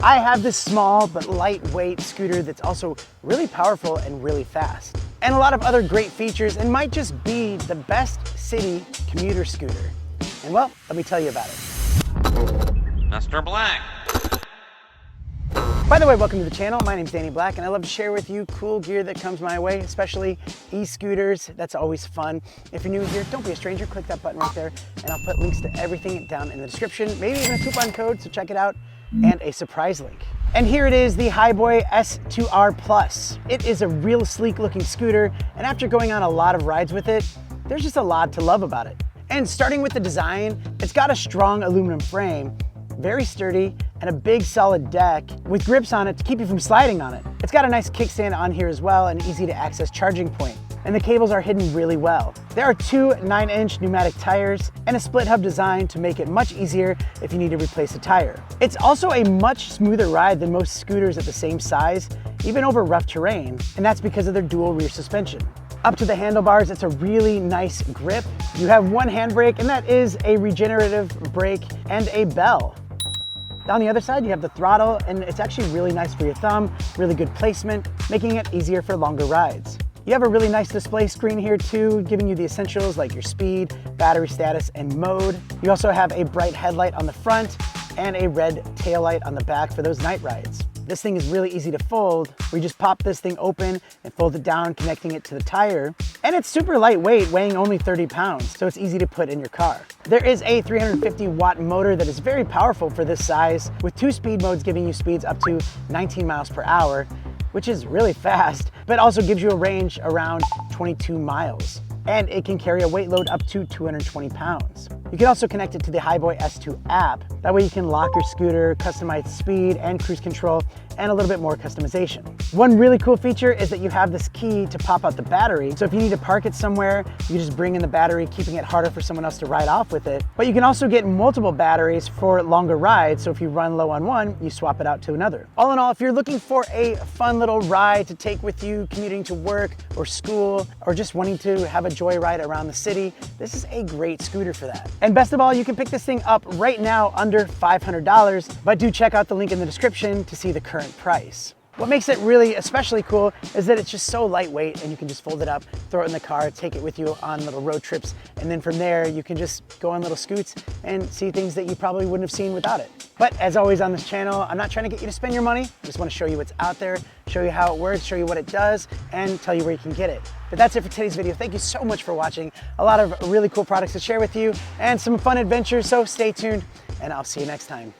I have this small but lightweight scooter that's also really powerful and really fast. And a lot of other great features, and might just be the best city commuter scooter. And well, let me tell you about it. Mr. Black. By the way, welcome to the channel. My name's Danny Black, and I love to share with you cool gear that comes my way, especially e-scooters. That's always fun. If you're new here, don't be a stranger. Click that button right there, and I'll put links to everything down in the description, maybe even a coupon code, so check it out, and a surprise link. And here it is, the Hiboy S2R Plus. It is a real sleek looking scooter, and after going on a lot of rides with it, there's just a lot to love about it. And starting with the design, it's got a strong aluminum frame, very sturdy, and a big solid deck with grips on it to keep you from sliding on it. It's got a nice kickstand on here as well, and an easy to access charging point. And the cables are hidden really well. There are two 9-inch pneumatic tires and a split hub design to make it much easier if you need to replace a tire. It's also a much smoother ride than most scooters at the same size, even over rough terrain, and that's because of their dual rear suspension. Up to the handlebars, it's a really nice grip. You have one handbrake, and that is a regenerative brake and a bell. On the other side, you have the throttle, and it's actually really nice for your thumb, really good placement, making it easier for longer rides. You have a really nice display screen here too, giving you the essentials like your speed, battery status, and mode. You also have a bright headlight on the front and a red taillight on the back for those night rides. This thing is really easy to fold. We just pop this thing open and fold it down, connecting it to the tire. And it's super lightweight, weighing only 30 pounds, so it's easy to put in your car. There is a 350 watt motor that is very powerful for this size, with 2 speed modes giving you speeds up to 19 miles per hour, which is really fast, but also gives you a range around 22 miles. And it can carry a weight load up to 220 pounds. You can also connect it to the Hiboy S2 app. That way you can lock your scooter, customize speed and cruise control, and a little bit more customization. One really cool feature is that you have this key to pop out the battery. So if you need to park it somewhere, you just bring in the battery, keeping it harder for someone else to ride off with it. But you can also get multiple batteries for longer rides. So if you run low on one, you swap it out to another. All in all, if you're looking for a fun little ride to take with you commuting to work or school, or just wanting to have a joyride around the city, this is a great scooter for that. And best of all, you can pick this thing up right now under $500, but do check out the link in the description to see the current price. What makes it really especially cool is that it's just so lightweight, and you can just fold it up, throw it in the car, take it with you on little road trips, and then from there you can just go on little scoots and see things that you probably wouldn't have seen without it. But as always on this channel, I'm not trying to get you to spend your money. I just want to show you what's out there, show you how it works, show you what it does, and tell you where you can get it. But that's it for today's video. Thank you so much for watching. A lot of really cool products to share with you and some fun adventures, so stay tuned, and I'll see you next time.